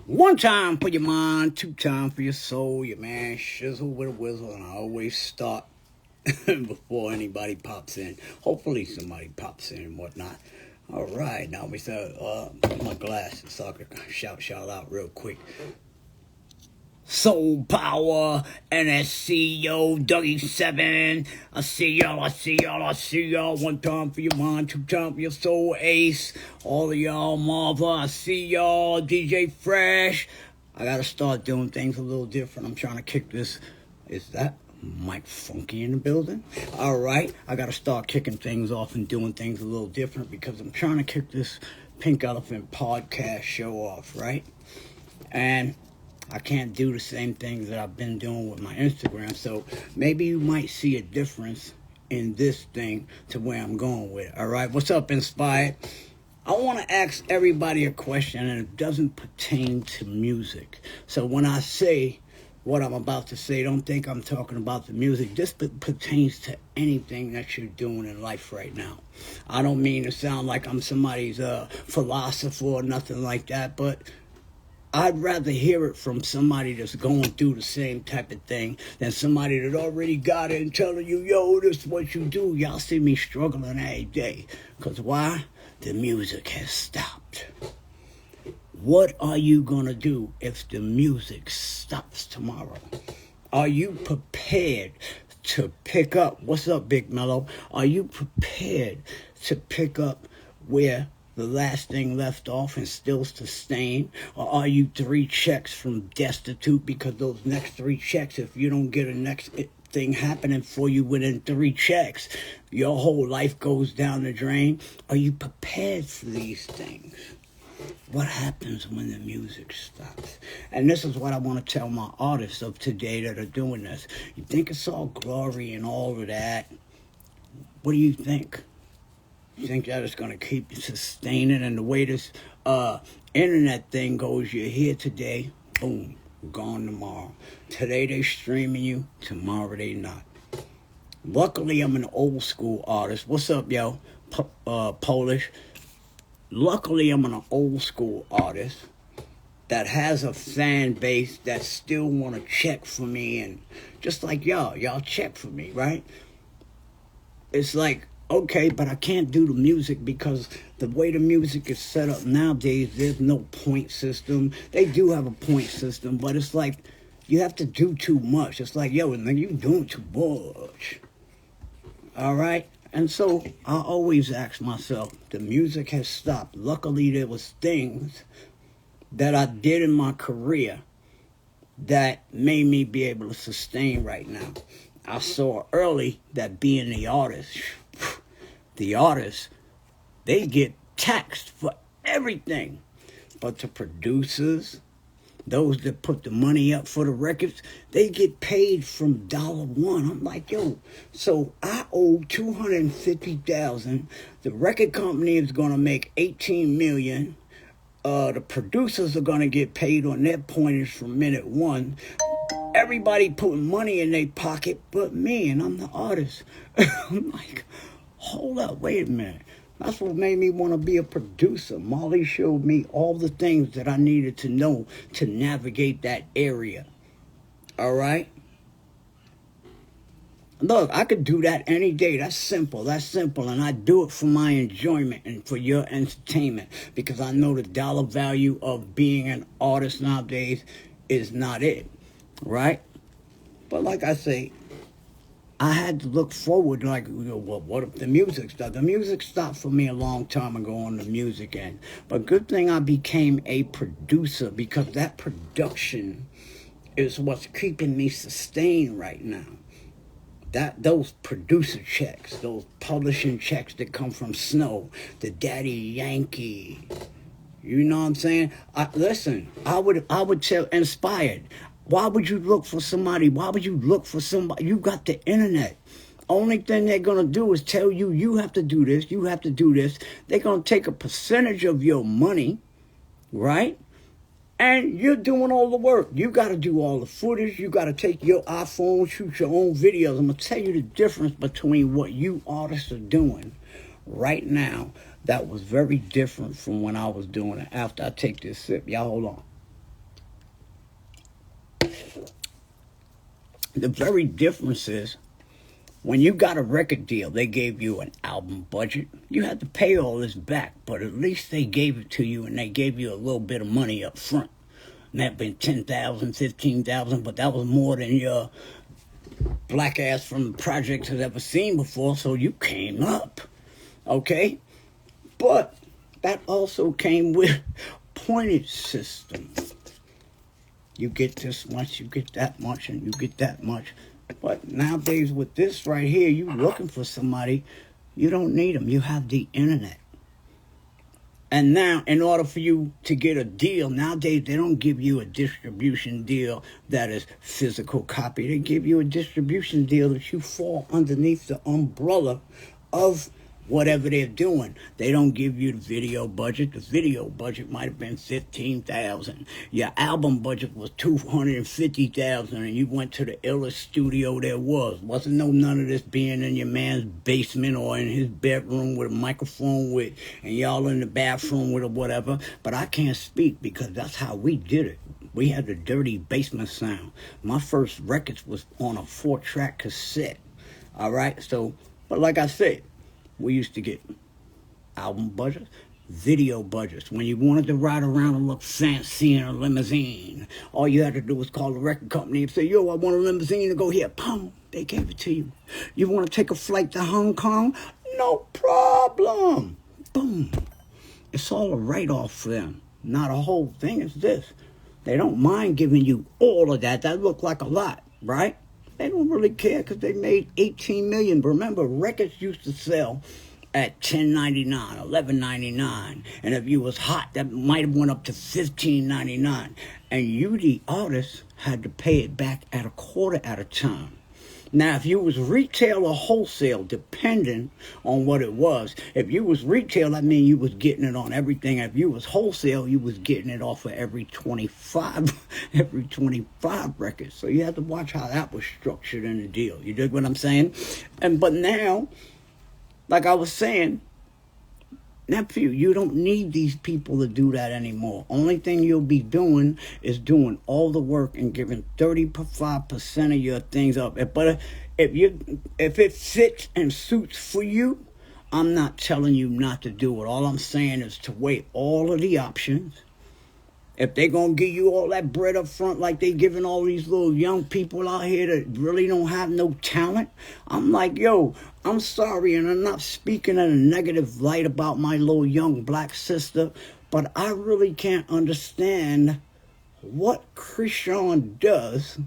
One time for your mind, two time for your soul, your man Shizzle with a whistle, and I always start before anybody pops in. Hopefully somebody pops in and whatnot. All right, now we said my glasses so I can shout out real quick. Soul Power, NSCO, Dougie 7. I see y'all. One time for your mind, two time for your soul, Ace. All of y'all, Marva, I see y'all. DJ Fresh. I gotta start doing things a little different. I'm trying to kick this. Is that Mike Funky in the building? All right, I gotta start kicking things off and doing things a little different because I'm trying to kick this Pink Elephant podcast show off, right? And I can't do the same things that I've been doing with my Instagram, so maybe you might see a difference in this thing to where I'm going with it. All right, what's up, Inspired? I want to ask everybody a question, and it doesn't pertain to music. So when I say what I'm about to say, don't think I'm talking about the music. This pertains to anything that you're doing in life right now. I don't mean to sound like I'm somebody's philosopher or nothing like that, but I'd rather hear it from somebody that's going through the same type of thing than somebody that already got it and telling you, yo, this is what you do. Y'all see me struggling every day. Because why? The music has stopped. What are you going to do if the music stops tomorrow? Are you prepared to pick up? What's up, Big Mello? Are you prepared to pick up where the last thing left off and still sustain? Or are you 3 checks from destitute because those next 3 checks, if you don't get a next thing happening for you within 3 checks, your whole life goes down the drain? Are you prepared for these things? What happens when the music stops? And this is what I want to tell my artists of today that are doing this. You think it's all glory and all of that? What do you think? You think that it's going to keep sustaining? And the way this internet thing goes, you're here today, boom, gone tomorrow. Today they streaming you, tomorrow they not. Luckily, I'm an old school artist. What's up, yo? Polish. Luckily, I'm an old school artist that has a fan base that still want to check for me. And just like y'all check for me, right? It's like, okay, but I can't do the music because the way the music is set up nowadays, there's no point system. They do have a point system, but it's like you have to do too much. It's like, yo, you doing too much. All right? And so I always ask myself, the music has stopped. Luckily, there was things that I did in my career that made me be able to sustain right now. I saw early that being the artist, they get taxed for everything. But the producers, those that put the money up for the records, they get paid from $1. I'm like, yo, so I owe $250,000. The record company is going to make $18 million. The producers are going to get paid on their pointers from minute 1. Everybody putting money in their pocket but me, and I'm the artist. I'm like, hold up, wait a minute. That's what made me want to be a producer. Molly showed me all the things that I needed to know to navigate that area. All right? Look, I could do that any day. That's simple. And I do it for my enjoyment and for your entertainment because I know the dollar value of being an artist nowadays is not it. Right? But like I say, I had to look forward, like, well, what if the music stopped? The music stopped for me a long time ago on the music end. But good thing I became a producer because that production is what's keeping me sustained right now. Those producer checks, those publishing checks that come from Snow, the Daddy Yankee. You know what I'm saying? Listen, I would tell Inspired. Why would you look for somebody? You got the internet. Only thing they're going to do is tell you, you have to do this, you have to do this. They're going to take a percentage of your money, right? And you're doing all the work. You got to do all the footage. You got to take your iPhone, shoot your own videos. I'm going to tell you the difference between what you artists are doing right now. That was very different from when I was doing it. After I take this sip. Y'all hold on. The very difference is when you got a record deal, they gave you an album budget. You had to pay all this back, but at least they gave it to you, and they gave you a little bit of money up front. And that been $10,000, $15,000, but that was more than your black ass from the project has ever seen before, so you came up, okay? But that also came with pointage system. You get this much, you get that much, and you get that much. But nowadays with this right here, you looking for somebody, you don't need them. You have the internet. And now, in order for you to get a deal, nowadays they don't give you a distribution deal that is physical copy. They give you a distribution deal that you fall underneath the umbrella of whatever they're doing. They don't give you the video budget. The video budget might have been $15,000. Your album budget was $250,000, and you went to the illest studio there was. Wasn't none of this being in your man's basement or in his bedroom with a microphone with, and y'all in the bathroom with or whatever. But I can't speak because that's how we did it. We had the dirty basement sound. My first records was on a 4-track cassette. All right, so, but like I said, we used to get album budgets, video budgets. When you wanted to ride around and look fancy in a limousine, all you had to do was call the record company and say, yo, I want a limousine to go here. Boom, they gave it to you. You want to take a flight to Hong Kong? No problem. Boom. It's all a write-off for them. Not a whole thing. It's this. They don't mind giving you all of that. That looked like a lot, right? They don't really care because they made $18 million. Remember, records used to sell at $10.99, $11.99, and if you was hot, that might have went up to $15.99. And you, the artist, had to pay it back at a quarter at a time. Now, if you was retail or wholesale, depending on what it was, if you was retail, that mean you was getting it on everything. If you was wholesale, you was getting it off of every 25 records. So you have to watch how that was structured in the deal. You dig what I'm saying? But now, like I was saying, nephew, you don't need these people to do that anymore. Only thing you'll be doing is doing all the work and giving 35% of your things up. But if it fits and suits for you, I'm not telling you not to do it. All I'm saying is to weigh all of the options. If they're going to give you all that bread up front like they giving all these little young people out here that really don't have no talent, I'm like, yo, I'm sorry, and I'm not speaking in a negative light about my little young black sister, but I really can't understand what CUSSES does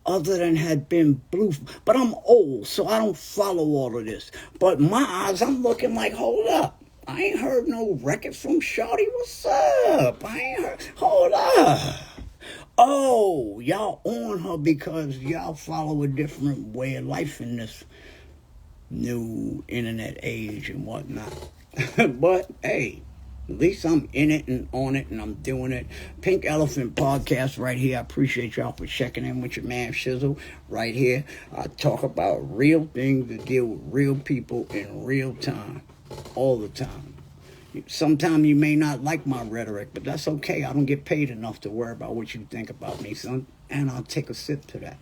other than had been blue. But I'm old, so I don't follow all of this. But my eyes, I'm looking like, hold up. I ain't heard no record from Shawty. What's up? I ain't heard. Hold up. Oh, y'all on her because y'all follow a different way of life in this new internet age and whatnot. But, hey, at least I'm in it and on it and I'm doing it. Pink Elephant Podcast right here. I appreciate y'all for checking in with your man Shizzle right here. I talk about real things that deal with real people in real time. All the time. Sometimes you may not like my rhetoric, but that's okay. I don't get paid enough to worry about what you think about me, son. And I'll take a sip to that.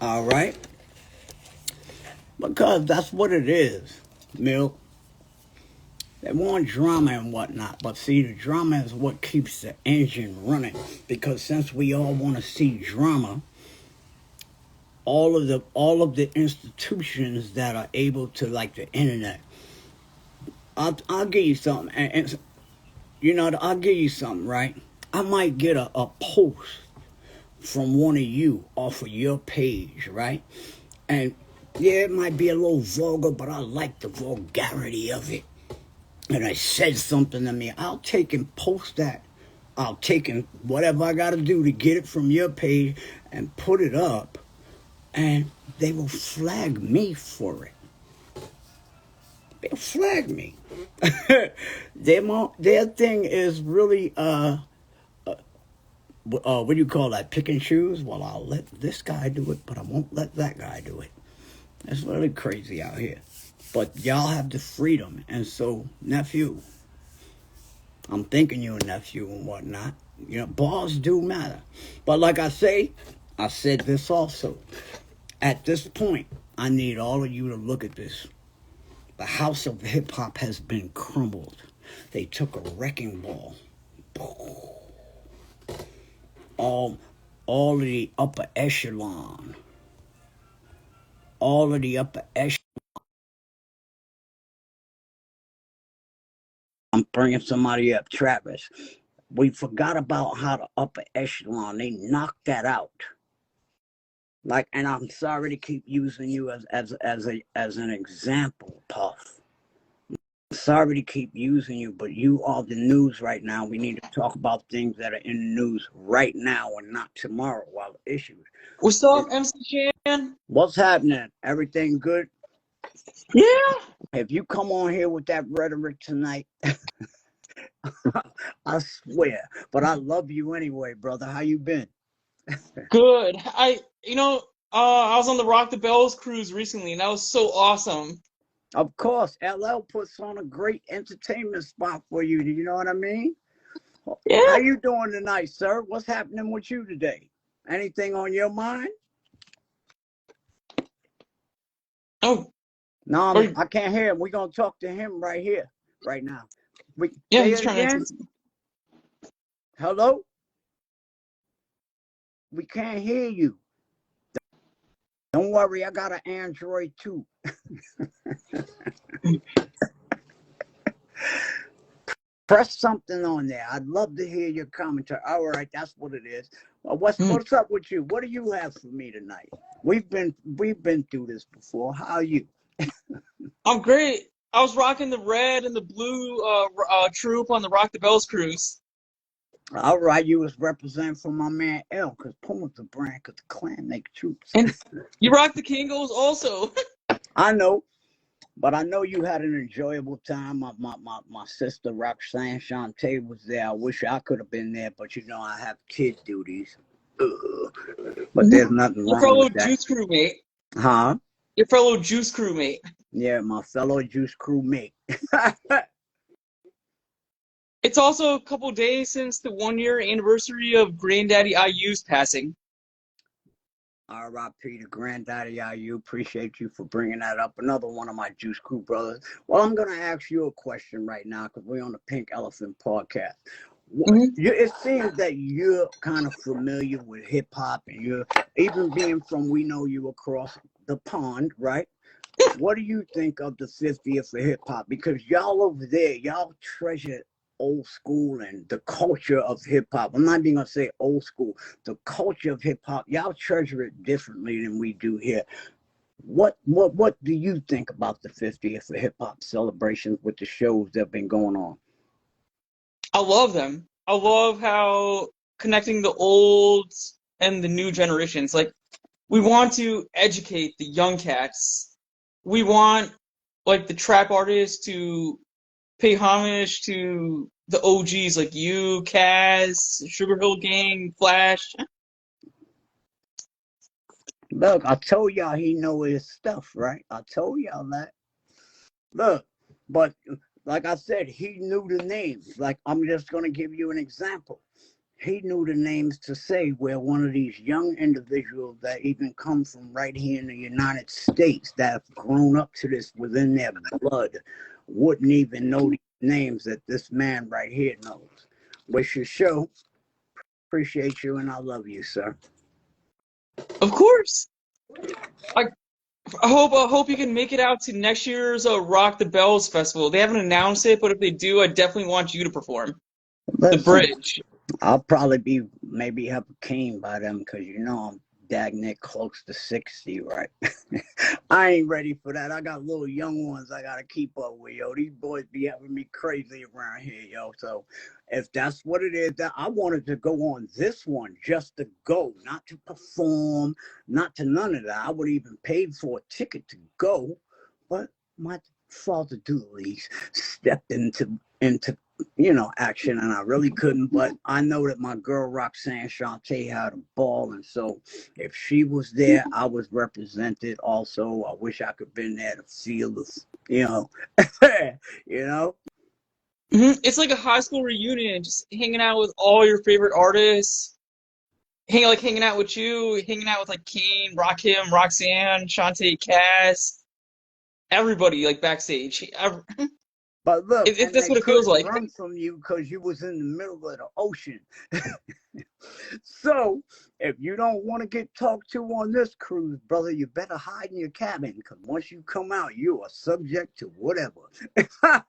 All right? Because that's what it is, Milk. They want drama and whatnot, but see, the drama is what keeps the engine running. Because since we all want to see drama, all of the institutions that are able to, like the internet, I'll give you something, and you know, I'll give you something, right? I might get a post from one of you off of your page, right? And yeah, it might be a little vulgar, but I like the vulgarity of it. And I said something to me. I'll take and post that. I'll take and whatever I got to do to get it from your page and put it up. And they will flag me for it. They'll flag me. Their thing is really, what do you call that, pick and choose? Well, I'll let this guy do it, but I won't let that guy do it. It's really crazy out here. But y'all have the freedom. And so, nephew, I'm thinking you a nephew and whatnot. You know, bars do matter. But like I said this also. At this point, I need all of you to look at this. The house of hip hop has been crumbled. They took a wrecking ball. All, all of the upper echelon. All of the upper echelon. I'm bringing somebody up, Travis. We forgot about how the upper echelon, they knocked that out. Like, and I'm sorry to keep using you as an example, Puff. Sorry to keep using you, but you are the news right now. We need to talk about things that are in the news right now and not tomorrow while issues. What's up, MCSHAN? What's happening? Everything good? Yeah. If you come on here with that rhetoric tonight, I swear. But I love you anyway, brother. How you been? Good. I was on the Rock the Bells cruise recently, and that was so awesome. Of course, LL puts on a great entertainment spot for you. Do you know what I mean? Yeah. How you doing tonight, sir? What's happening with you today? Anything on your mind? Oh. No, I can't hear him. We're going to talk to him right here, right now. Yeah, say he's it trying again? to. Hello? We can't hear you. Don't worry, I got an Android too. Press something on there. I'd love to hear your commentary. All right, that's what it is. Well, what's up with you? What do you have for me tonight? We've been through this before. How are you? I'm great. I was rocking the red and the blue troop on the Rock the Bells cruise. All right, you was representing for my man L, because Puma's the brand, because the clan make troops. And you rock the Kingos also. I know. But I know you had an enjoyable time. My sister Roxanne Shantae was there. I wish I could have been there, but you know I have kid duties. But there's nothing Your wrong fellow with that. Juice crewmate. Huh? Your fellow Juice crewmate. Yeah, my fellow Juice crewmate. It's also a couple days since the 1-year anniversary of Granddaddy IU's passing. R.I.P. to Granddaddy IU. Appreciate you for bringing that up. Another one of my Juice Crew brothers. Well, I'm going to ask you a question right now because we're on the Pink Elephant podcast. It seems that you're kind of familiar with hip hop, and you're even being from, we know you across the pond, right? What do you think of the 50th of hip hop? Because y'all over there, y'all treasure old school and the culture of hip hop. I'm not even gonna say old school. The culture of hip hop, y'all treasure it differently than we do here. What do you think about the 50th of hip hop celebrations with the shows that have been going on? I love them. I love how connecting the old and the new generations. Like, we want to educate the young cats. We want, like, the trap artists to pay homage to the OGs like you, Kaz, Sugar Hill Gang, Flash. Look, I told y'all he know his stuff, right? I told y'all that. Look, but like I said, he knew the names. Like, I'm just going to give you an example. He knew the names to say where one of these young individuals that even come from right here in the United States that have grown up to this within their blood wouldn't even know these names that this man right here knows. Which should show. Appreciate you and I love you, sir. Of course. I hope you can make it out to next year's Rock the Bells festival. They haven't announced it, but if they do, I definitely want you to perform. Listen, the bridge. I'll probably be maybe have a cane by them because you know I'm daggone close to 60, right? I ain't ready for that. I got little young ones I gotta keep up with, yo. These boys be having me crazy around here, yo. So if that's what it is, that I wanted to go on this one just to go, not to perform, not to none of that. I would even pay for a ticket to go, but my father Dooley's stepped into action, and I really couldn't. But I know that my girl Roxanne Shantae had a ball, and so if she was there, I was represented. Also, I wish I could have been there to feel this, you know. It's like a high school reunion, just hanging out with all your favorite artists, hanging out with you, hanging out with like Kane, Rakim, Roxanne, Shantae, Cass, everybody like backstage. But look, If and that's they what it feels couldn't like. run from you because you was in the middle of the ocean. So if you don't want to get talked to on this cruise, brother, you better hide in your cabin because once you come out, you are subject to whatever. I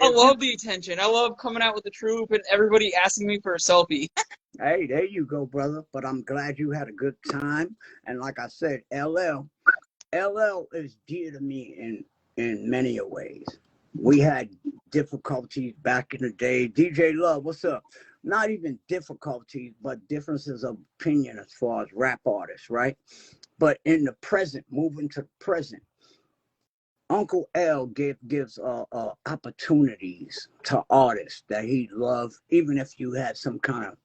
If you, love the attention. I love coming out with the troop and everybody asking me for a selfie. hey, there you go, brother. But I'm glad you had a good time. And like I said, LL is dear to me in many ways. We had difficulties back in the day. DJ Love, what's up? Not even difficulties, but differences of opinion as far as rap artists, right? But in the present, moving to the present, Uncle L gives opportunities to artists that he loves, even if you had some kind of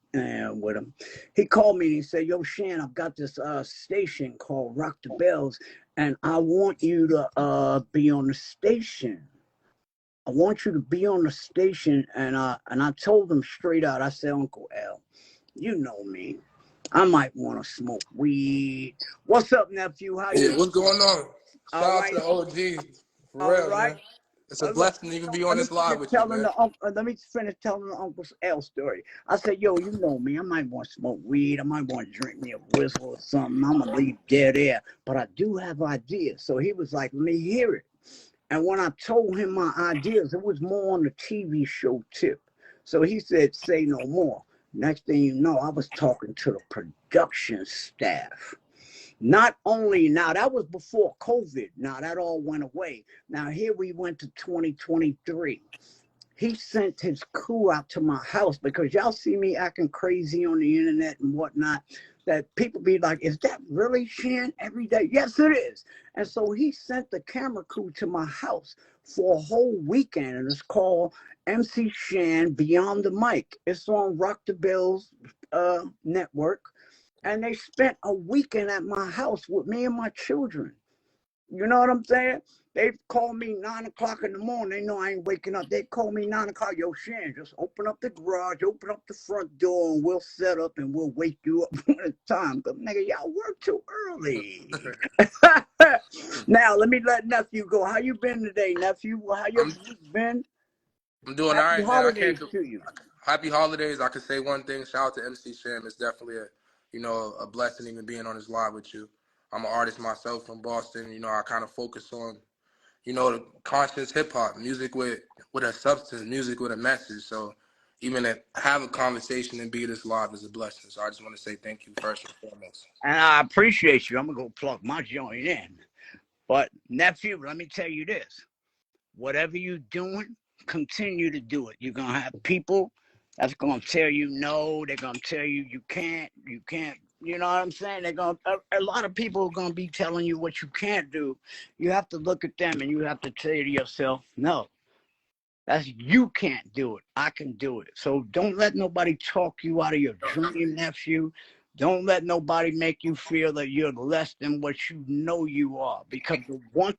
with him. He called me and he said, "Yo, Shan, I've got this station called Rock the Bells, and I want you to be on the station. I want you to be on the station." And I told him straight out, I said, "Uncle L, you know me. I might want to smoke weed. What's up, nephew? How you Yeah, doing? what's going on? All Shout out to right, the OGs. For all real, right." man. It's a Look, blessing to even be on let me this live finish with you, telling man. the let me finish telling the Uncle L story. I said, "Yo, you know me. I might want to smoke weed. I might want to drink me a whistle or something. I'm gonna leave dead air, but I do have ideas." So he was like, "Let me hear it." And when I told him my ideas, it was more on the TV show tip. So he said, "Say no more." Next thing you know, I was talking to the production staff. Not only now, that was before COVID. Now that all went away. Now here we went to 2023. He sent his crew out to my house because y'all see me acting crazy on the internet and whatnot. That people be like, "Is that really Shan every day?" Yes, it is. And so he sent the camera crew to my house for a whole weekend, and it's called MCSHAN Beyond the Mic. It's on Rock the Bills network, and they spent a weekend at my house with me and my children. You know what I'm saying? They call me 9 o'clock in the morning. They know I ain't waking up. They call me 9 o'clock. "Yo, Shan, just open up the garage, open up the front door, and we'll set up and we'll wake you up when it's time." But nigga, y'all work too early. Now let me let nephew go. How you been today, nephew? How your I'm week been? I'm doing all Happy right, man. I can't holidays do to you. happy holidays. I can say one thing. Shout out to MC Sham. It's definitely a blessing even being on this live with you. I'm an artist myself from Boston. I kind of focus on, the conscious hip hop, music with a substance, music with a message. So even to have a conversation and be this live is a blessing. So I just want to say thank you first and foremost. And I appreciate you. I'm gonna go plug my joint in. But nephew, let me tell you this. Whatever you're doing, continue to do it. You're gonna have people that's gonna tell you no. They're gonna tell you you can't. You know what I'm saying? They're gonna a lot of people are gonna be telling you what you can't do. You have to look at them and you have to say to yourself, no, that's you can't do it. I can do it. So don't let nobody talk you out of your dream, nephew. Don't let nobody make you feel that you're less than what you know you are. Because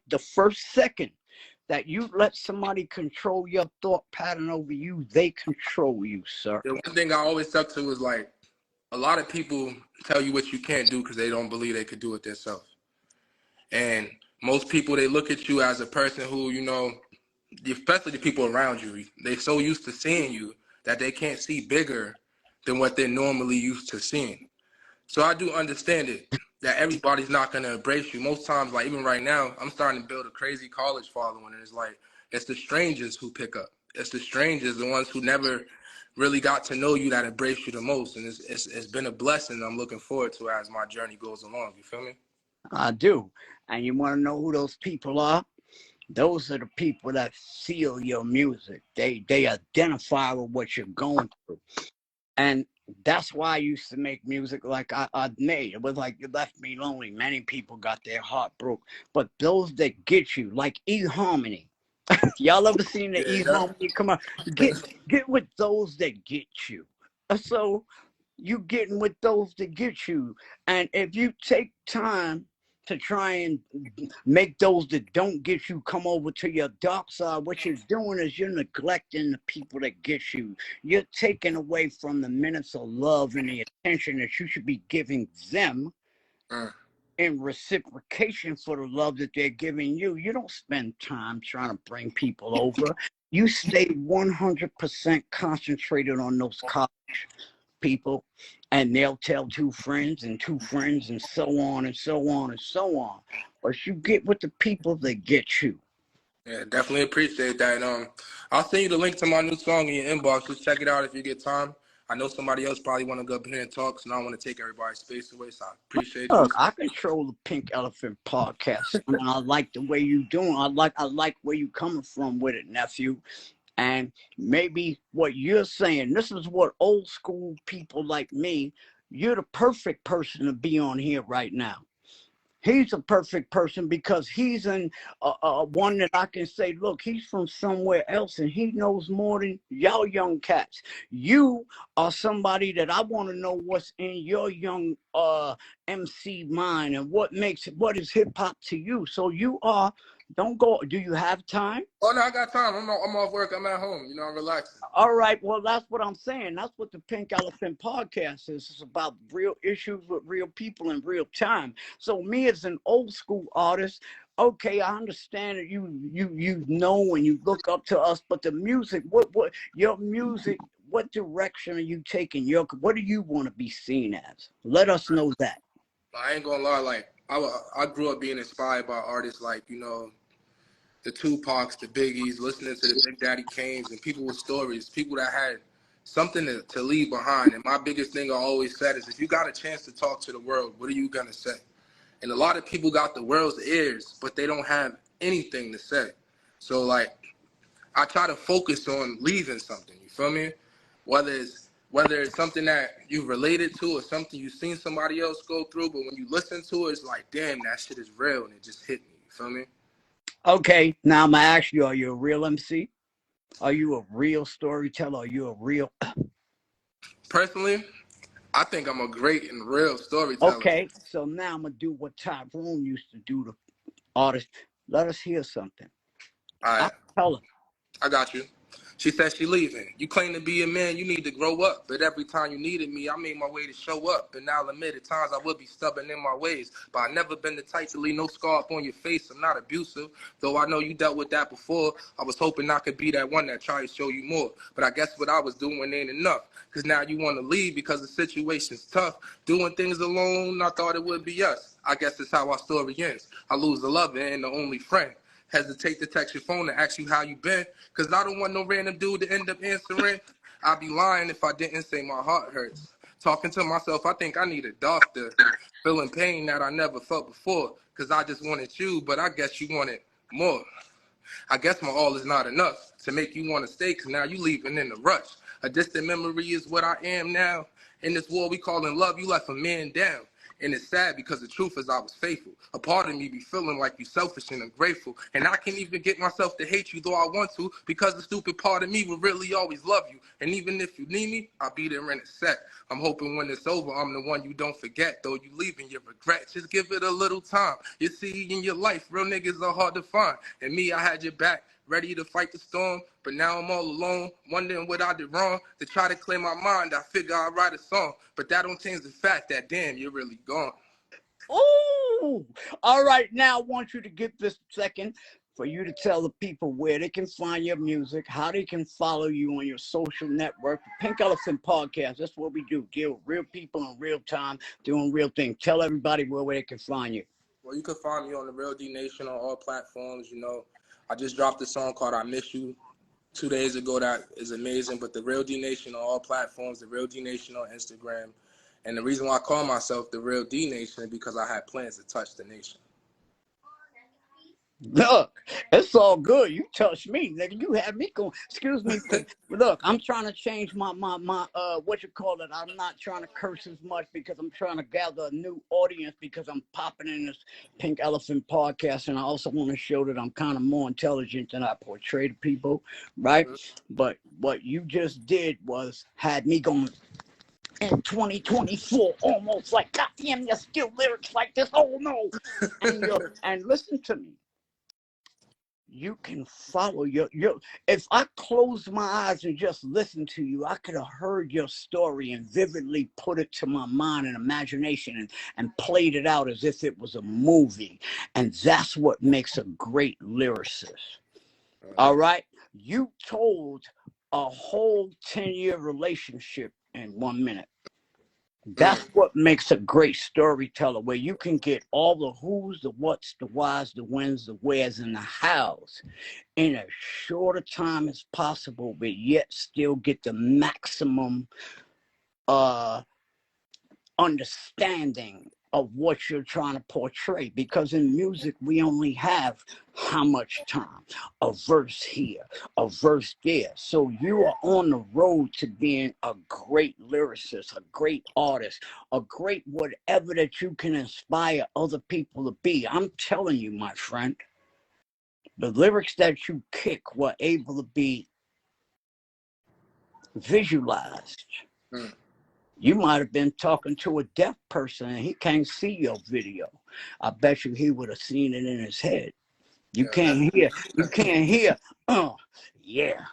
the first second that you let somebody control your thought pattern over you, they control you, sir. The one thing I always stuck to is like a lot of people tell you what you can't do because they don't believe they could do it themselves. And most people, they look at you as a person who, especially the people around you, they're so used to seeing you that they can't see bigger than what they're normally used to seeing. So I do understand it that everybody's not going to embrace you. Most times, like even right now, I'm starting to build a crazy college following, and it's the strangers who pick up. It's the strangers, the ones who never really got to know you, that embrace you the most, and it's been a blessing. I'm looking forward to as my journey goes along. You feel me? I do. And you want to know who those people are? Those are the people that feel your music. They identify with what you're going through. And that's why I used to make music like I made. It was like You Left Me Lonely. Many people got their heart broke. But those that get you, like eHarmony. Y'all ever seen the Yeah, eHarmony? Come on. Get with those that get you. So you getting with those that get you. And if you take time to try and make those that don't get you come over to your dark side, what you're doing is you're neglecting the people that get you. You're taking away from the minutes of love and the attention that you should be giving them in reciprocation for the love that they're giving you. You don't spend time trying to bring people over. You stay 100% concentrated on those college people, and they'll tell two friends and so on and so on and so on. But you get with the people that get you. Yeah, definitely appreciate that. And I'll send you the link to my new song in your inbox. Just check it out if you get time. I know somebody else probably want to go up here and talk, so I don't want to take everybody's space away. So I appreciate you. Look, I control the Pink Elephant podcast. I mean, I like the way you doing. I like where you coming from with it, nephew. And maybe what you're saying, this is what old school people like me, you're the perfect person to be on here right now. He's a perfect person because he's in one that I can say, look, he's from somewhere else and he knows more than y'all young cats. You are somebody that I want to know what's in your young MC mind and what is hip hop to you. So you are, don't go, do you have time? Oh, no, I got time. I'm off work. I'm at home. You know, I'm relaxing. All right. Well, that's what I'm saying. That's what the Pink Elephant podcast is. It's about real issues with real people in real time. So me as an old school artist, okay, I understand that you know when you look up to us, but the music, what your music, what direction are you taking? What do you want to be seen as? Let us know that. I ain't gonna lie, like I grew up being inspired by artists like, you know, the Tupacs, the Biggies, listening to the Big Daddy Kanes and people with stories, people that had something to leave behind. And my biggest thing I always said is, if you got a chance to talk to the world, what are you gonna say? And a lot of people got the world's ears, but they don't have anything to say. So like, I try to focus on leaving something, you feel me? Whether it's something that you related to or something you've seen somebody else go through, but when you listen to it, it's like, damn, that shit is real, and it just hit me, you feel me? Okay, now I'm gonna ask you, are you a real MC? Are you a real storyteller? Are you a real... Personally, I think I'm a great and real storyteller. Okay, so now I'm gonna do what Tyrone used to do to artists. Let us hear something. All right. Tell her. I got you. She said she leaving. You claim to be a man, you need to grow up. But every time you needed me, I made my way to show up. And I'll admit, at times I would be stubborn in my ways. But I never been the type to leave no scar up on your face. I'm not abusive. Though I know you dealt with that before. I was hoping I could be that one that tried to show you more. But I guess what I was doing ain't enough. Because now you want to leave because the situation's tough. Doing things alone, I thought it would be us. I guess that's how our story ends. I lose the lover and the only friend. Hesitate to text your phone and ask you how you been, because I don't want no random dude to end up answering. I'd be lying if I didn't say my heart hurts. Talking to myself, I think I need a doctor. Feeling pain that I never felt before, because I just wanted you, but I guess you wanted more. I guess my all is not enough to make you want to stay, because now you leaving in a rush. A distant memory is what I am now. In this war we call in love, you left a man down. And it's sad because the truth is I was faithful. A part of me be feeling like you selfish and ungrateful. And I can't even get myself to hate you, though I want to, because the stupid part of me will really always love you. And even if you need me, I'll be there in a sec. I'm hoping when it's over, I'm the one you don't forget. Though you leaving, you regret. Just give it a little time. You see, in your life, real niggas are hard to find. And me, I had your back, ready to fight the storm, but now I'm all alone, wondering what I did wrong. To try to clear my mind, I figure I'll write a song, but that don't change the fact that, damn, you're really gone. Ooh! All right, now I want you to get this second for you to tell the people where they can find your music, how they can follow you on your social network. The Pink Elephant Podcast, that's what we do, deal with real people in real time, doing real things. Tell everybody where they can find you. Well, you can find me on the Real D Nation on all platforms, you know. I just dropped a song called I Miss You 2 days ago that is amazing, but the Real D Nation on all platforms, the Real D Nation on Instagram. And the reason why I call myself the Real D Nation is because I had plans to touch the nation. Look, it's all good. You touch me, nigga. You have me going. Excuse me. Look, I'm trying to change my what you call it. I'm not trying to curse as much because I'm trying to gather a new audience because I'm popping in this Pink Elephant podcast, and I also want to show that I'm kind of more intelligent than I portray to people, right? But what you just did was had me going in 2024, almost like, goddamn, there's still lyrics like this. Oh no! And listen to me. You can follow your. If I closed my eyes and just listened to you, I could have heard your story and vividly put it to my mind and imagination and played it out as if it was a movie. And that's what makes a great lyricist. All right? You told a whole 10-year relationship in 1 minute. That's what makes a great storyteller, where you can get all the who's, the what's, the why's, the when's, the where's, and the how's in as short a time as possible, but yet still get the maximum understanding of what you're trying to portray. Because in music, we only have how much time? A verse here, a verse there. So you are on the road to being a great lyricist, a great artist, a great whatever that you can inspire other people to be. I'm telling you, my friend, the lyrics that you kick were able to be visualized. You might have been talking to a deaf person and he can't see your video. I bet you he would have seen it in his head. You can't hear, yeah,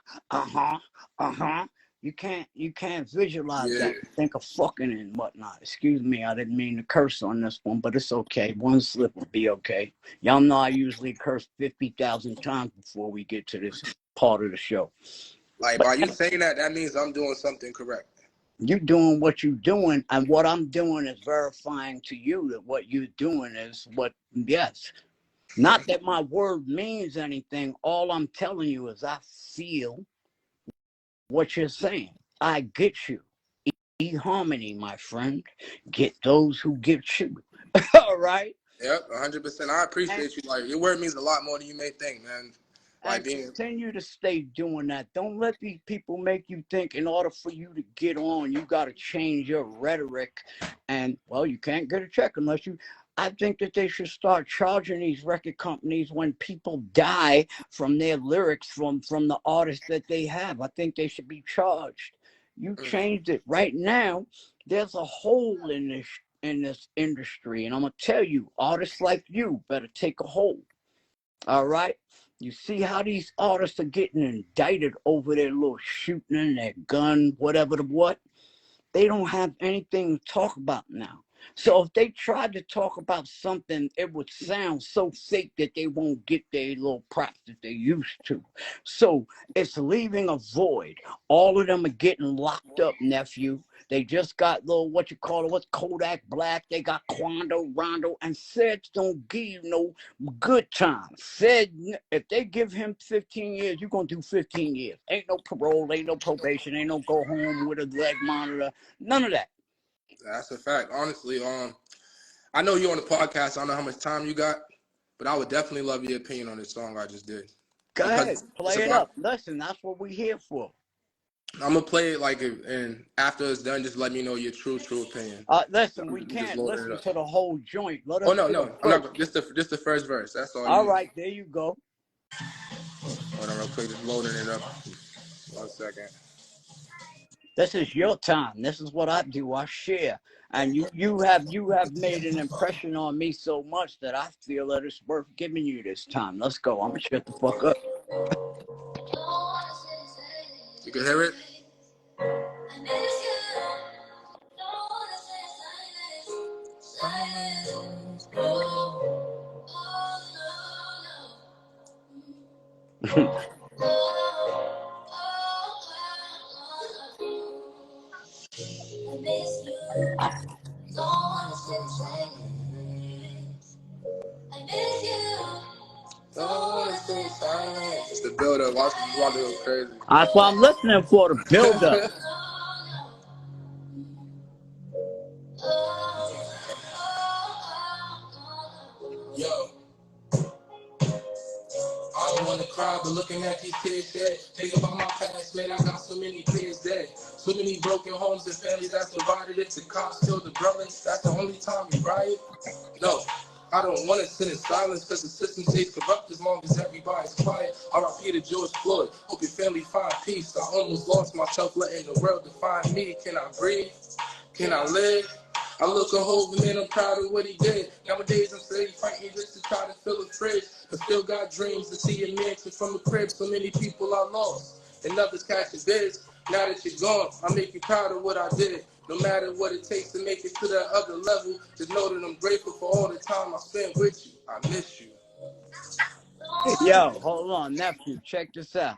You can't visualize that. Think of fucking and whatnot. Excuse me, I didn't mean to curse on this one, but it's okay. One slip will be okay. Y'all know I usually curse 50,000 times before we get to this part of the show. Like, by you saying that, that means I'm doing something correct. You're doing what you're doing, and what I'm doing is verifying to you that what you're doing is what, yes. Not that my word means anything. All I'm telling you is I feel what you're saying. I get you. E-harmony, my friend. Get those who get you. All right? Yep, 100%. I appreciate you. Like, your word means a lot more than you may think, man. Like, continue to stay doing that. Don't let these people make you think in order for you to get on, you got to change your rhetoric. And, well, you can't get a check unless you... I think that they should start charging these record companies when people die from their lyrics from the artists that they have. I think they should be charged. You changed it. Right now, there's a hole in this industry. And I'm going to tell you, artists like you better take a hold. All right? You see how these artists are getting indicted over their little shooting and their gun, whatever the what? They don't have anything to talk about now. So if they tried to talk about something, it would sound so fake that they won't get their little props that they used to. So it's leaving a void. All of them are getting locked up, nephew. They just got little, what's Kodak Black. They got Quando, Rondo, and Feds don't give you no good time. Fed, if they give him 15 years, you're going to do 15 years. Ain't no parole, ain't no probation, ain't no go home with a leg monitor. None of that. That's a fact. Honestly, I know you're on the podcast. I don't know how much time you got, but I would definitely love your opinion on this song I just did. Go ahead, play it up. Listen, that's what we're here for. I'm gonna play it and after it's done, just let me know your true opinion. Listen, we can't listen to the whole joint. Let us no, I'm not. Just the first verse. That's all. All right, there you go. Hold on, real quick. Just loading it up. 1 second. This is your time. This is what I do. I share, and you have made an impression on me so much that I feel that it's worth giving you this time. Let's go. I'm gonna shut the fuck up. You can hear it. It's the build up. Watch me want to go crazy. That's what I'm listening for, the build up. Yo. I don't wanna cry, but looking at these kids dead. Think about my past, man, I got so many kids dead. So many broken homes and families that's divided. It's the cops, kill the brothers. That's the only time you riot. No, I don't wanna sit in silence, cause the system stays corrupt as long as everybody's quiet. R.I.P. to George Floyd, hope your family find peace. I almost lost myself letting the world define me. Can I breathe? Can I live? I look a whole man, I'm proud of what he did. Nowadays I'm steady fighting just to try to fill a fridge. But still got dreams to see a mansion from the crib. So many people I lost and others catching biz. Now that you're gone, I make you proud of what I did. No matter what it takes to make it to that other level, just know that I'm grateful for all the time I spent with you. I miss you. Yo, hold on, nephew. Check this out.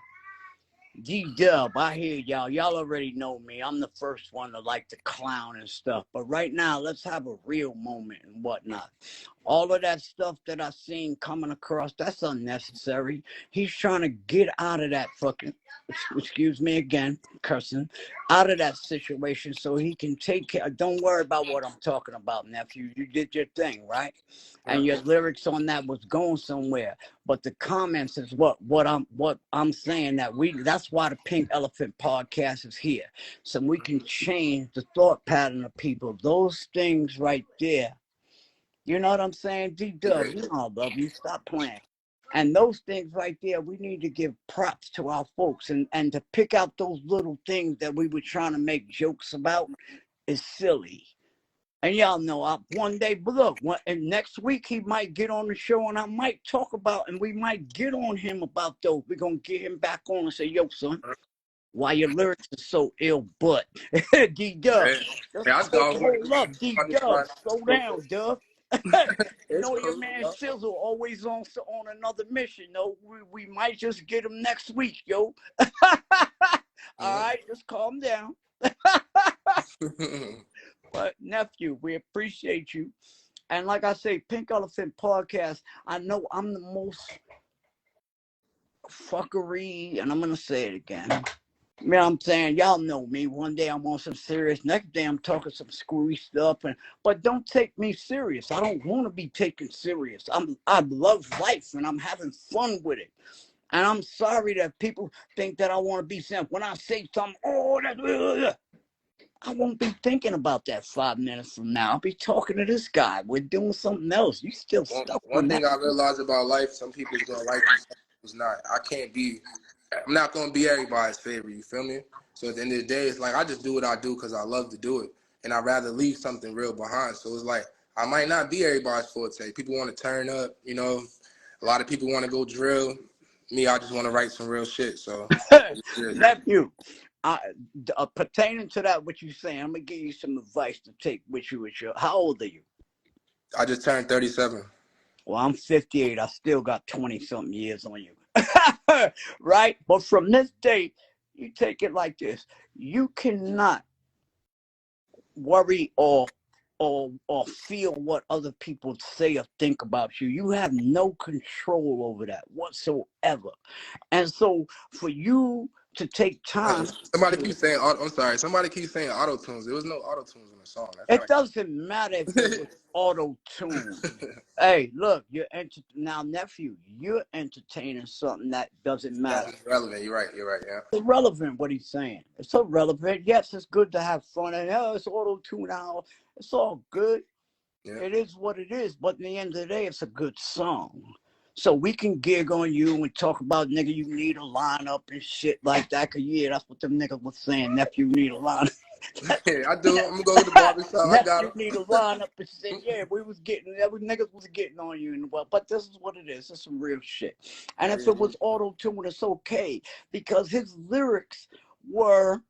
G-Dub, I hear y'all. Y'all already know me. I'm the first one to like to clown and stuff. But right now, let's have a real moment and whatnot. All of that stuff that I seen coming across, that's unnecessary. He's trying to get out of that fucking, excuse me again, cursing, out of that situation so he can take care. Don't worry about what I'm talking about, nephew. You did your thing, right? And your lyrics on that was going somewhere. But the comments is what I'm saying that's why the Pink Elephant podcast is here. So we can change the thought pattern of people. Those things right there. You know what I'm saying? D-Dub, you know I love you. Stop playing. And those things right there, we need to give props to our folks. And to pick out those little things that we were trying to make jokes about is silly. And y'all know, one day, but look, and next week he might get on the show and I might talk about, and we might get on him about those. We're going to get him back on and say, yo, son, why your lyrics are so ill, but D-Dub, hold up, D-Dub, slow down, Dub. You know your man Sizzle always on another mission, no? We might just get him next week, yo. All right, just calm down. But nephew, we appreciate you. And like I say, Pink Elephant Podcast, I know I'm the most fuckery, and I'm going to say it again. You know what I'm saying? Y'all know me. One day I'm on some serious, next day I'm talking some screwy stuff. But don't take me serious. I don't want to be taken serious. I love life, and I'm having fun with it. And I'm sorry that people think that I want to be sent. When I say something, I won't be thinking about that 5 minutes from now. I'll be talking to this guy. We're doing something else. You still stuck One on thing that. I realized about life, some people's gonna like you, some people's not. I'm not gonna be everybody's favorite, you feel me? So at the end of the day, it's like I just do what I do because I love to do it. And I'd rather leave something real behind. So it's like I might not be everybody's forte. People want to turn up, you know. A lot of people want to go drill. Me, I just want to write some real shit. So Nephew, pertaining to that, what you're saying, I'm going to give you some advice to take with you. How old are you? I just turned 37. Well, I'm 58. I still got 20-something years on you. Right? But from this day, you take it like this. You cannot worry or feel what other people say or think about you. You have no control over that whatsoever. And so for you to take time. Somebody keeps saying, I'm sorry, somebody keeps saying auto-tunes. There was no auto-tunes in the song. It doesn't matter if it was auto-tune. Hey, look, now, nephew, you're entertaining something that doesn't matter. That's irrelevant. You're right, yeah. It's irrelevant what he's saying. It's irrelevant. Yes, it's good to have fun. And it's auto-tune now. It's all good. Yeah. It is what it is. But in the end of the day, it's a good song. So we can gig on you and talk about, nigga, you need a lineup and shit like that. Because, yeah, that's what them niggas was saying. Nephew, you need a lineup. Yeah, I do. I'm going to go to the barbershop. I got it. You need a lineup and shit. Yeah, niggas was getting on you. But this is what it is. It's some real shit. And if it was auto-tune, it's okay. Because his lyrics were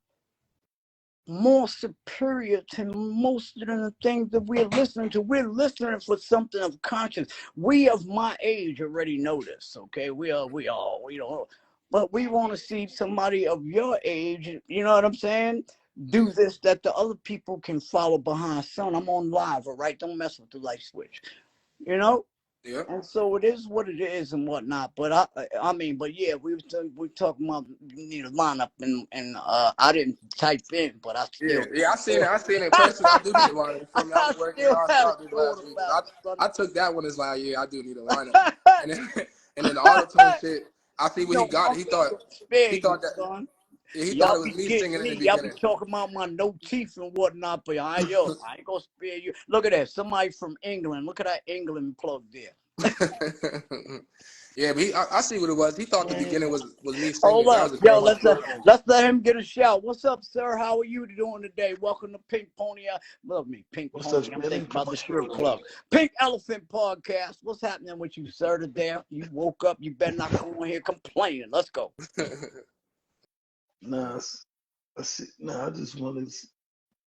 more superior to most of the things that we're listening to. We're listening for something of conscience. We of my age already know this, okay? We don't. But we want to see somebody of your age, you know what I'm saying, do this that the other people can follow behind. Son, I'm on live, all right? Don't mess with the light switch, you know? Yeah. And so it is what it is and whatnot. But I mean, yeah, we talking about you need a lineup and I didn't type in, but I still I seen it. Personally, I do need a lineup. I was working last week. I took that one as like, yeah, I do need a lineup. and then the auto-tune shit, I see what he got. He thought that. Yeah, he thought it was me singing in the beginning. Y'all be talking about my no teeth and whatnot, but I ain't gonna spare you. Look at that. Somebody from England. Look at that England plug there. Yeah, but I see what it was. He thought the Man, beginning was me Hold singing. That up, was a yo. girl. Let's let him get a shout. What's up, sir? How are you doing today? Welcome to Pink Pony. Love me, Pink what's Pony. up, I'm man? thinking Come about on, the strip club. Pink Elephant Podcast. What's happening with you, sir? Today you woke up. You better not come on here complaining. Let's go. Nah, I just want to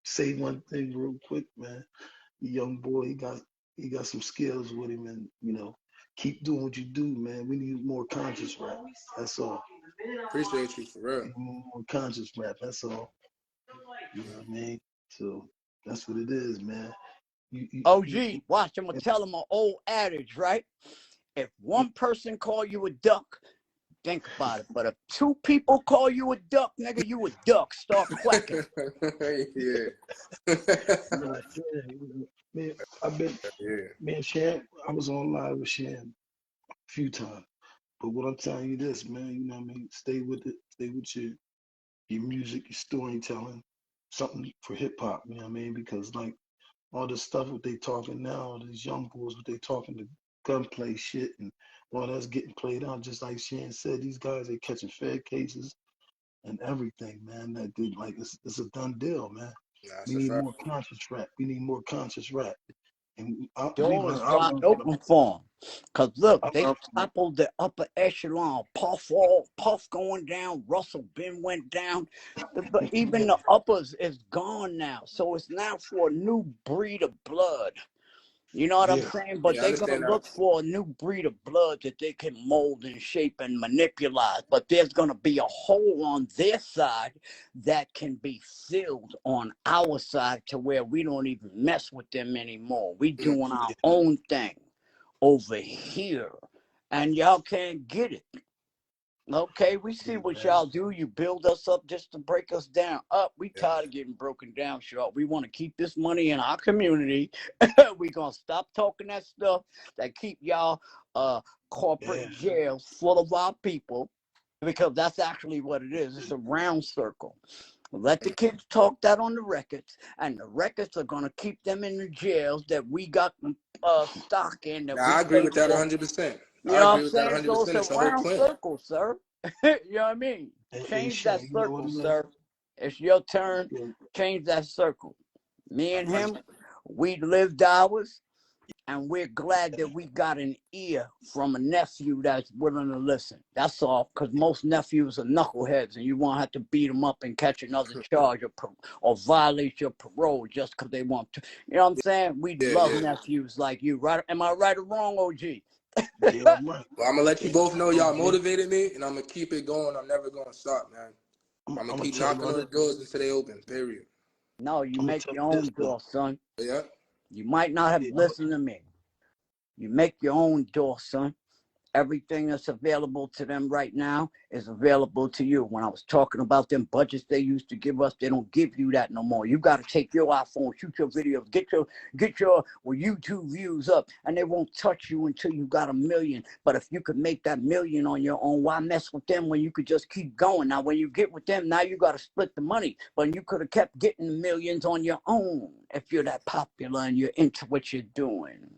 say one thing real quick, man. The young boy, he got some skills with him, and keep doing what you do, man. We need more conscious rap. That's all. Appreciate you for real. More conscious rap. That's all. You know what I mean? So that's what it is, man. OG, watch. I'm gonna tell him an old adage, right? If one person call you a duck, think about it. But if two people call you a duck, nigga, you a duck. Start quacking. Yeah. Nah, man, I've been, man, Shan, I was on live with Shan a few times. But what I'm telling you this, man, you know what I mean? Stay with it. Stay with your music, your storytelling, something for hip hop, you know what I mean? Because like all this stuff what they talking now, these young boys, what they talking the gunplay shit and all that's getting played out, just like Shan said, these guys they catching Fed cases and everything, man. That dude, like it's a done deal, man. That's We a need fact. more conscious rap. We need more conscious rap. And we Door learn. is I wide learned from open for them. Cause look, I they learned from toppled the upper echelon. Puff going down. Russell Ben went down. But even the uppers is gone now. So it's now for a new breed of blood. You know what I'm yeah, saying? But Yeah, I they're gonna understand that. look for a new breed of blood that they can mold and shape and manipulate. But there's gonna be a hole on their side that can be filled on our side to where we don't even mess with them anymore. We doing our own thing over here, and y'all can't get it. Okay, we see yeah, what man. y'all do. You build us up just to break us down. Up, we Yeah. tired of getting broken down, short. We want to keep this money in our community. We gonna stop talking that stuff that keep y'all corporate Yeah, jails full of our people, because that's actually what it is. It's a round circle. Let the kids talk that on the records, and the records are gonna keep them in the jails that we got stock in that Now, we I agree pay with that for. 100%. You I know what agree I'm with that saying? So it's 100%. a It's the whole round point. circle, sir. You know what I mean? hey Change that Shan, you know what circle, it is? sir. It's your turn. Yeah, Change that circle. Me I and appreciate him, we lived ours, and we're glad that we got an ear from a nephew that's willing to listen. That's all, because most nephews are knuckleheads, and you won't have to beat them up and catch another charge or violate your parole just because they want to. You know what I'm saying? We Yeah, love yeah. nephews like you, right? Am I right or wrong, OG? damn right. Well, I'm gonna let you both know y'all Okay. motivated me, and I'm gonna keep it going. I'm never gonna stop, man. I'm, I'm gonna I'm gonna keep tell knocking y'all those this. doors until they open. Period. No, you I'm gonna make tell your you this own though. door, son. Yeah. You might not have Yeah, listened to me. You make your own door, son. Everything that's available to them right now is available to you. When I was talking about them budgets they used to give us, they don't give you that no more. You got to take your iPhone, shoot your videos, get your YouTube views up, and they won't touch you until you got 1 million. But if you could make that 1 million on your own, why mess with them when you could just keep going? Now, when you get with them, now you got to split the money. But you could have kept getting millions on your own if you're that popular and you're into what you're doing.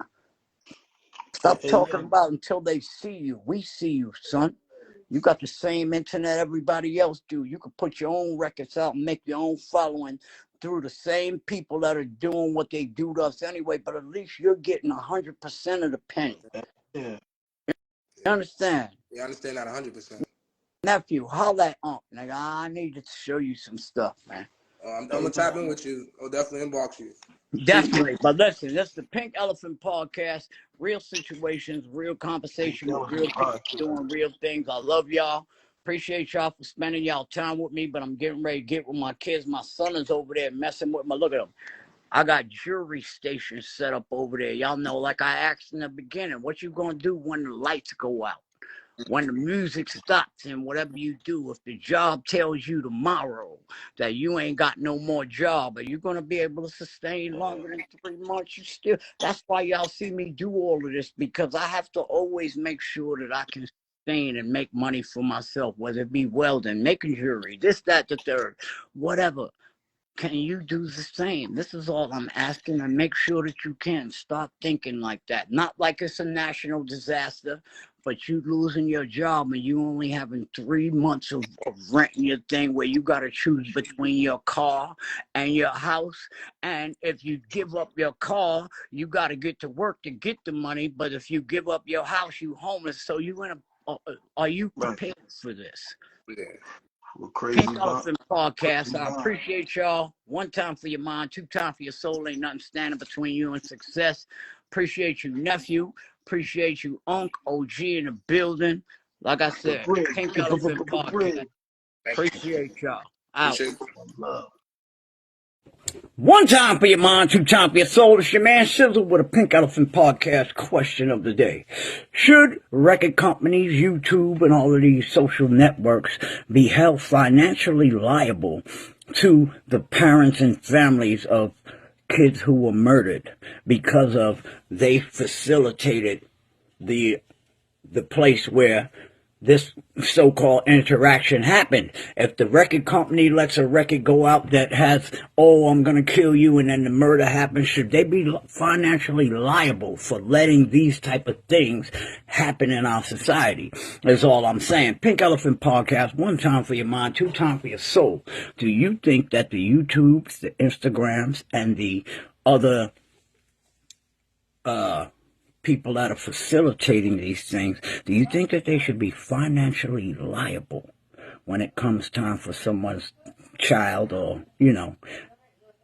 Stop talking amen. about until they see you. We see you, son. You got the same internet everybody else do. You can put your own records out and make your own following through the same people that are doing what they do to us anyway, but at least you're getting 100% of the penny. Yeah. You understand? Yeah, I understand that 100%. Nephew, holla at Unc, nigga. I need to show you some stuff, man. I'm Hey gonna tap man. in with you. I'll definitely inbox you. Definitely. But listen, this is the Pink Elephant Podcast. Real situations, real Hey, conversation with real Elephant people Podcast. doing real things. I love y'all. Appreciate y'all for spending y'all time with me, but I'm getting ready to get with my kids. My son is over there messing with my, look at him. I got jury stations set up over there. Y'all know, like I asked in the beginning, what you gonna do when the lights go out? When the music stops and whatever you do, if the job tells you tomorrow that you ain't got no more job, are you going to be able to sustain longer than 3 months? You still, that's why y'all see me do all of this, because I have to always make sure that I can sustain and make money for myself, whether it be welding, making jewelry, this, that, the third, whatever. can you do the same? This is all I'm asking, and make sure that you can stop thinking like that. Not like it's a national disaster, but you losing your job and you only having 3 months of renting your thing where you got to choose between your car and your house. And if you give up your car, you got to get to work to get the money. But if you give up your house, you homeless. So you in a, are you prepared for this? Yeah. Well, crazy Pink about Elephant Podcast. I about- appreciate y'all. 1 time for your mind, 2 time for your soul. Ain't nothing standing between you and success. Appreciate you, nephew. Appreciate you, Unc, OG in the building. Like I said, Pink Elephant Podcast. Appreciate y'all. Out. love. 1 time for your mind, 2 time for your soul. It's your man Sizzle with a Pink Elephant Podcast question of the day. Should record companies, YouTube, and all of these social networks be held financially liable to the parents and families of kids who were murdered because of they facilitated the place where this so-called interaction happened? If the record company lets a record go out that has, oh, I'm going to kill you, and then the murder happens, should they be financially liable for letting these type of things happen in our society? That's all I'm saying. Pink Elephant Podcast, 1 time for your mind, 2 time for your soul. Do you think that the YouTubes, the Instagrams, and the other people that are facilitating these things, do you think that they should be financially liable when it comes time for someone's child or,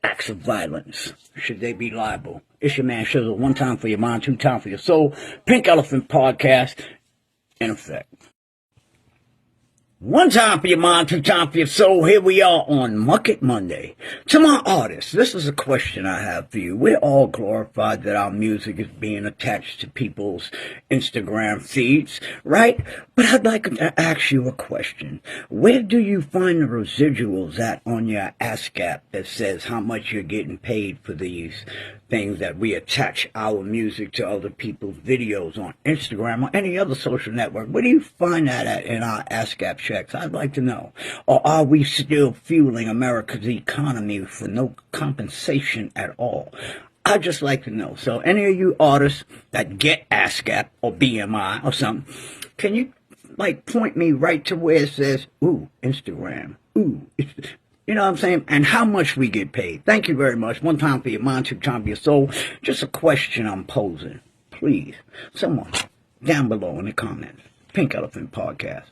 acts of violence? Should they be liable? It's your man Shizzle. 1 time for your mind, 2 time for your soul. Pink Elephant Podcast, in effect. 1 time for your mind, 2 time for your soul. Here we are on Market Monday. To my artists, this is a question I have for you. We're all glorified that our music is being attached to people's Instagram feeds, right? But I'd like to ask you a question. Where do you find the residuals at on your ASCAP that says how much you're getting paid for these things that we attach our music to other people's videos on Instagram or any other social network? Where do you find that at in our ASCAP checks? I'd like to know. Or are we still fueling America's economy for no compensation at all? I'd just like to know. So any of you artists that get ASCAP or BMI or something, can you point me right to where it says, ooh, Instagram, ooh, you know what I'm saying? And how much we get paid. Thank you very much. 1 time for your mind, 2 time for your soul. Just a question I'm posing. Please, someone down below in the comments. Pink Elephant Podcast.